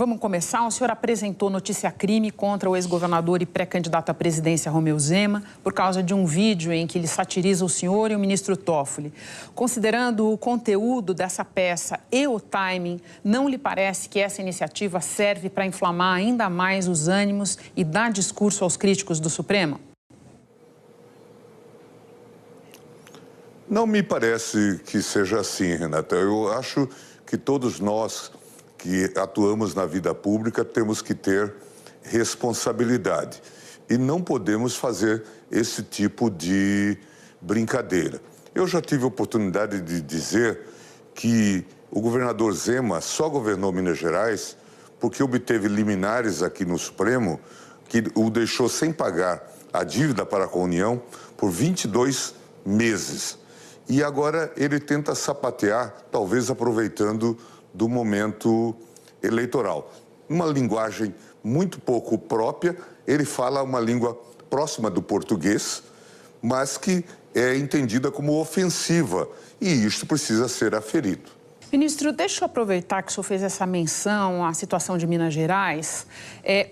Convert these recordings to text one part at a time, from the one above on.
Vamos começar. O senhor apresentou notícia-crime contra o ex-governador e pré-candidato à presidência Romeu Zema por causa de um vídeo em que ele satiriza o senhor e o ministro Toffoli. Considerando o conteúdo dessa peça e o timing, não lhe parece que essa iniciativa serve para inflamar ainda mais os ânimos e dar discurso aos críticos do Supremo? Não me parece que seja assim, Renata. Eu acho que todos nós que atuamos na vida pública temos que ter responsabilidade e não podemos fazer esse tipo de brincadeira. Eu já tive a oportunidade de dizer que o governador Zema só governou Minas Gerais porque obteve liminares aqui no Supremo que o deixou sem pagar a dívida para com a União por 22 meses. E agora ele tenta sapatear, talvez aproveitando do momento eleitoral. Uma linguagem muito pouco própria, ele fala uma língua próxima do português, mas que é entendida como ofensiva, e isto precisa ser aferido. Ministro, deixa eu aproveitar que o senhor fez essa menção à situação de Minas Gerais.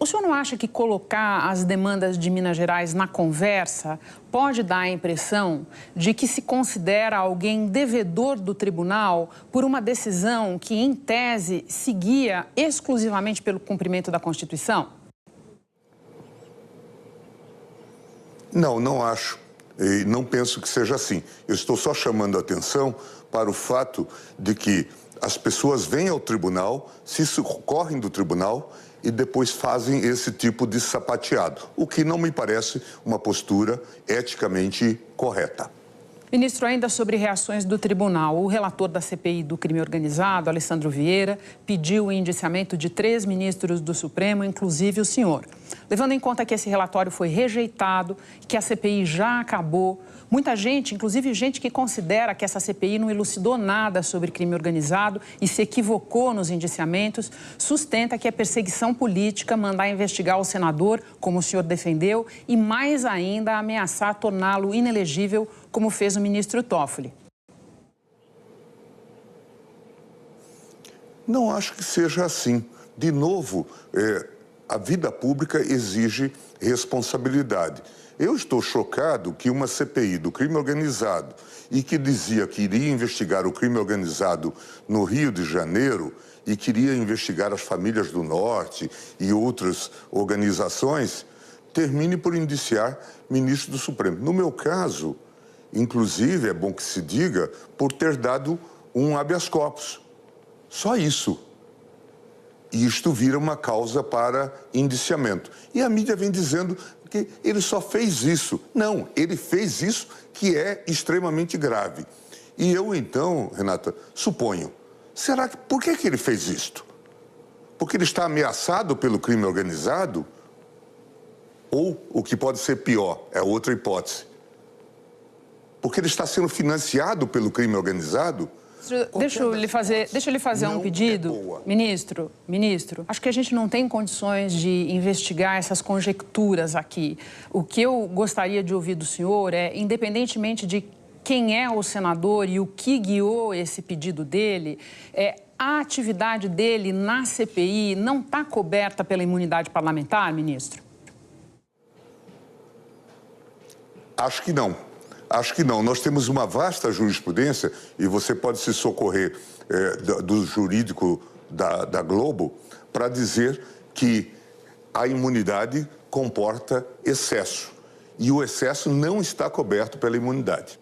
O senhor não acha que colocar as demandas de Minas Gerais na conversa pode dar a impressão de que se considera alguém devedor do tribunal por uma decisão que, em tese, seguia exclusivamente pelo cumprimento da Constituição? Não, não acho. E não penso que seja assim. Eu estou só chamando a atenção para o fato de que as pessoas vêm ao tribunal, se socorrem do tribunal e depois fazem esse tipo de sapateado, o que não me parece uma postura eticamente correta. Ministro, ainda sobre reações do tribunal, o relator da CPI do crime organizado, Alessandro Vieira, pediu o indiciamento de 3 ministros do Supremo, inclusive o senhor. Levando em conta que esse relatório foi rejeitado, que a CPI já acabou, muita gente, inclusive gente que considera que essa CPI não elucidou nada sobre crime organizado e se equivocou nos indiciamentos, sustenta que é perseguição política mandar investigar o senador, como o senhor defendeu, e mais ainda ameaçar torná-lo inelegível, como fez o ministro Toffoli. Não acho que seja assim. De novo, a vida pública exige responsabilidade. Eu estou chocado que uma CPI do crime organizado e que dizia que iria investigar o crime organizado no Rio de Janeiro e queria investigar as famílias do Norte e outras organizações, termine por indiciar ministro do Supremo. No meu caso, inclusive, é bom que se diga, por ter dado um habeas corpus. Só isso. E isto vira uma causa para indiciamento. E a mídia vem dizendo que ele só fez isso. Não, ele fez isso que é extremamente grave. E eu, então, Renata, suponho, por que ele fez isto? Porque ele está ameaçado pelo crime organizado? Ou, o que pode ser pior, é outra hipótese, porque ele está sendo financiado pelo crime organizado? Deixa eu lhe fazer um pedido, ministro. Acho que a gente não tem condições de investigar essas conjecturas aqui. O que eu gostaria de ouvir do senhor é, independentemente de quem é o senador e o que guiou esse pedido dele, a atividade dele na CPI não está coberta pela imunidade parlamentar, ministro? Acho que não. Acho que não. Nós temos uma vasta jurisprudência e você pode se socorrer do jurídico da Globo para dizer que a imunidade comporta excesso. E o excesso não está coberto pela imunidade.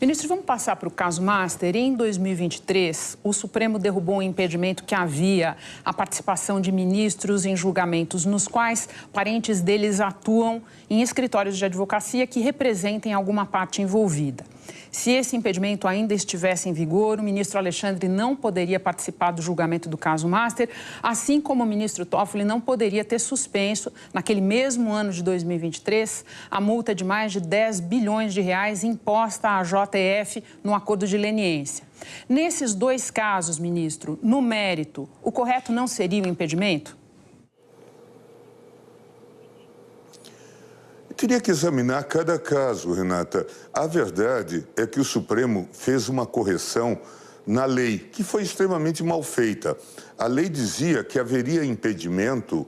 Ministro, vamos passar para o caso Master. Em 2023, o Supremo derrubou um impedimento que havia a participação de ministros em julgamentos nos quais parentes deles atuam em escritórios de advocacia que representem alguma parte envolvida. Se esse impedimento ainda estivesse em vigor, o ministro Alexandre não poderia participar do julgamento do caso Master, assim como o ministro Toffoli não poderia ter suspenso, naquele mesmo ano de 2023, a multa de mais de 10 bilhões de reais imposta à JF no acordo de leniência. Nesses 2 casos, ministro, no mérito, o correto não seria o impedimento? Teria que examinar cada caso, Renata. A verdade é que o Supremo fez uma correção na lei, que foi extremamente mal feita. A lei dizia que haveria impedimento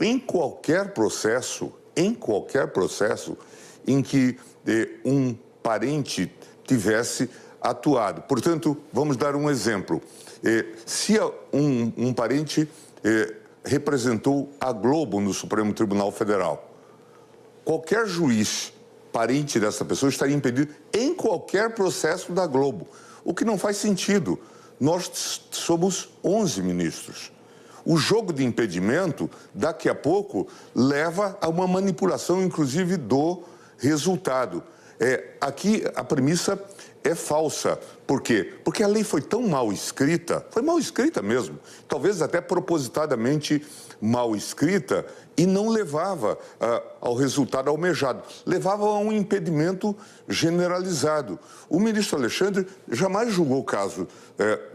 em qualquer processo em que um parente tivesse atuado. Portanto, vamos dar um exemplo. Se um parente representou a Globo no Supremo Tribunal Federal, qualquer juiz parente dessa pessoa estaria impedido em qualquer processo da Globo, o que não faz sentido. Nós somos 11 ministros. O jogo de impedimento, daqui a pouco, leva a uma manipulação, inclusive, do resultado. Aqui a premissa é falsa. Por quê? Porque a lei foi tão mal escrita mesmo, talvez até propositadamente mal escrita, e não levava ao resultado almejado, levava a um impedimento generalizado. O ministro Alexandre jamais julgou o caso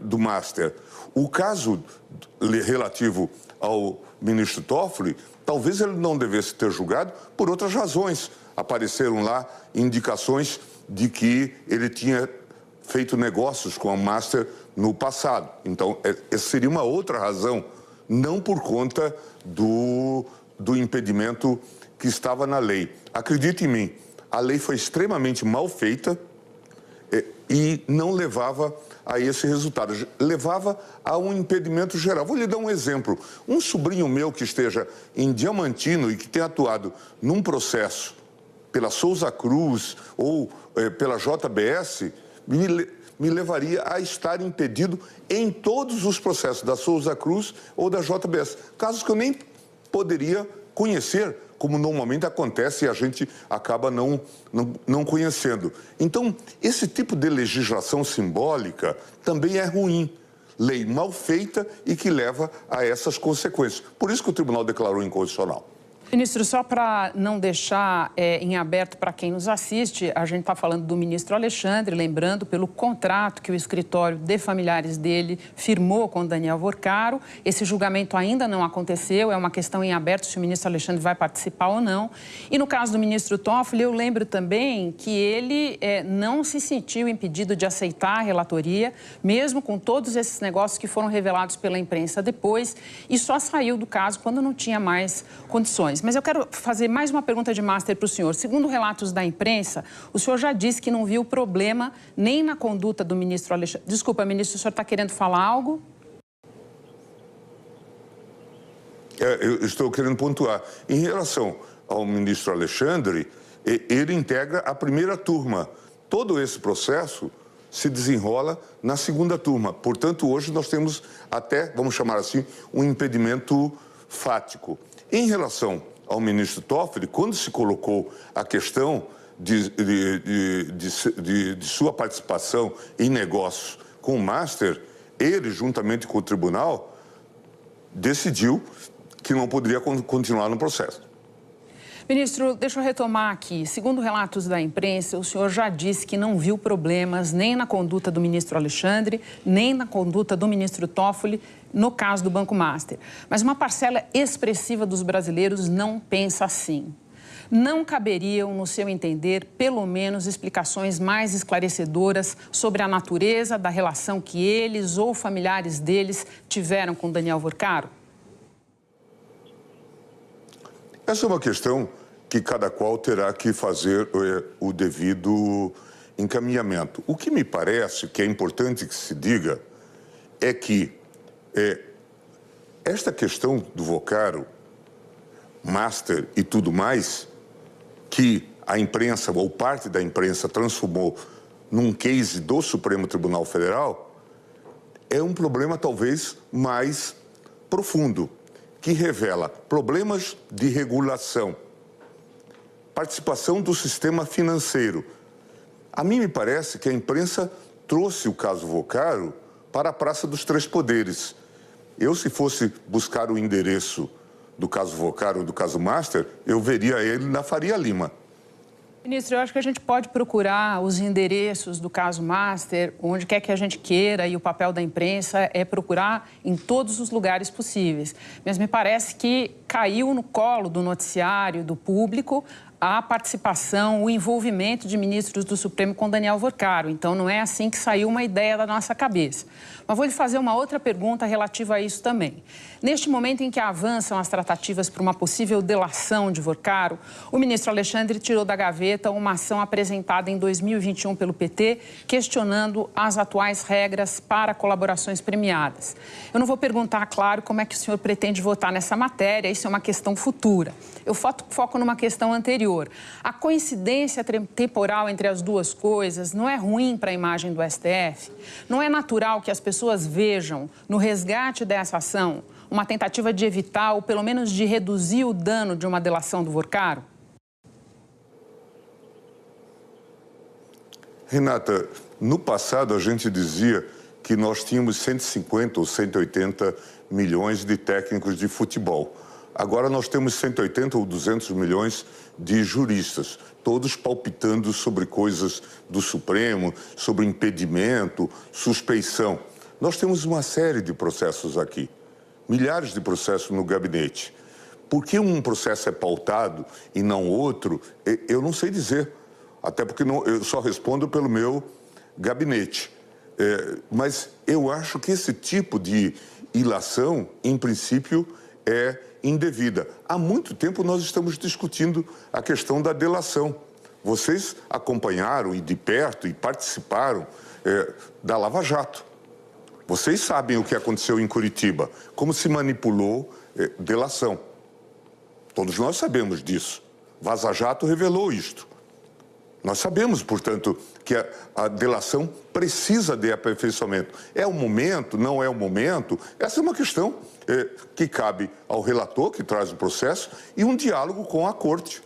do Master. O caso relativo ao ministro Toffoli, talvez ele não devesse ter julgado por outras razões. Apareceram lá indicações de que ele tinha feito negócios com a Master no passado. Então, essa seria uma outra razão, não por conta do impedimento que estava na lei. Acredite em mim, a lei foi extremamente mal feita e não levava a esse resultado, levava a um impedimento geral. Vou lhe dar um exemplo. Um sobrinho meu que esteja em Diamantino e que tenha atuado num processo pela Souza Cruz ou pela JBS, me levaria a estar impedido em todos os processos da Souza Cruz ou da JBS. Casos que eu nem poderia conhecer, como normalmente acontece e a gente acaba não conhecendo. Então, esse tipo de legislação simbólica também é ruim. Lei mal feita e que leva a essas consequências. Por isso que o tribunal declarou inconstitucional. Ministro, só para não deixar em aberto para quem nos assiste, a gente está falando do ministro Alexandre, lembrando pelo contrato que o escritório de familiares dele firmou com Daniel Worcaro. Esse julgamento ainda não aconteceu, é uma questão em aberto se o ministro Alexandre vai participar ou não. E no caso do ministro Toffoli, eu lembro também que ele não se sentiu impedido de aceitar a relatoria, mesmo com todos esses negócios que foram revelados pela imprensa depois, e só saiu do caso quando não tinha mais condições. Mas eu quero fazer mais uma pergunta de Master para o senhor. Segundo relatos da imprensa, o senhor já disse que não viu problema nem na conduta do ministro Alexandre. Desculpa, ministro, o senhor está querendo falar algo? Eu estou querendo pontuar. Em relação ao ministro Alexandre, ele integra a primeira turma. Todo esse processo se desenrola na segunda turma. Portanto, hoje nós temos até, vamos chamar assim, um impedimento fático. Em relação ao ministro Toffoli, quando se colocou a questão de sua participação em negócios com o Master, ele, juntamente com o tribunal, decidiu que não poderia continuar no processo. Ministro, deixa eu retomar aqui. Segundo relatos da imprensa, o senhor já disse que não viu problemas nem na conduta do ministro Alexandre, nem na conduta do ministro Toffoli no caso do Banco Master. Mas uma parcela expressiva dos brasileiros não pensa assim. Não caberiam, no seu entender, pelo menos explicações mais esclarecedoras sobre a natureza da relação que eles ou familiares deles tiveram com Daniel Worcaro? Essa é uma questão que cada qual terá que fazer o devido encaminhamento. O que me parece que é importante que se diga é que esta questão do Worcaro, Master e tudo mais, que a imprensa ou parte da imprensa transformou num case do Supremo Tribunal Federal, é um problema talvez mais profundo, que revela problemas de regulação, participação do sistema financeiro. A mim me parece que a imprensa trouxe o caso Worcaro para a Praça dos Três Poderes. Eu, se fosse buscar o endereço do caso Worcaro ou do caso Master, eu veria ele na Faria Lima. Ministro, eu acho que a gente pode procurar os endereços do caso Master, onde quer que a gente queira, e o papel da imprensa é procurar em todos os lugares possíveis. Mas me parece que caiu no colo do noticiário, do público, a participação, o envolvimento de ministros do Supremo com Daniel Worcaro. Então, não é assim que saiu uma ideia da nossa cabeça. Mas vou lhe fazer uma outra pergunta relativa a isso também. Neste momento em que avançam as tratativas para uma possível delação de Worcaro, o ministro Alexandre tirou da gaveta uma ação apresentada em 2021 pelo PT, questionando as atuais regras para colaborações premiadas. Eu não vou perguntar, claro, como é que o senhor pretende votar nessa matéria, isso é uma questão futura. Eu foco numa questão anterior. A coincidência temporal entre as duas coisas não é ruim para a imagem do STF? Não é natural que as pessoas vejam no resgate dessa ação uma tentativa de evitar ou pelo menos de reduzir o dano de uma delação do Worcaro? Renata, no passado a gente dizia que nós tínhamos 150 ou 180 milhões de técnicos de futebol. Agora nós temos 180 ou 200 milhões de juristas, todos palpitando sobre coisas do Supremo, sobre impedimento, suspeição. Nós temos uma série de processos aqui, milhares de processos no gabinete. Por que um processo é pautado e não outro, eu não sei dizer. Até porque eu só respondo pelo meu gabinete. Mas eu acho que esse tipo de ilação, em princípio, é indevida. Há muito tempo nós estamos discutindo a questão da delação. Vocês acompanharam e de perto e participaram da Lava Jato. Vocês sabem o que aconteceu em Curitiba, como se manipulou delação. Todos nós sabemos disso. Vaza Jato revelou isto. Nós sabemos, portanto, que a delação precisa de aperfeiçoamento. É o momento, não é o momento? Essa é uma questão que cabe ao relator, que traz o processo, e um diálogo com a Corte.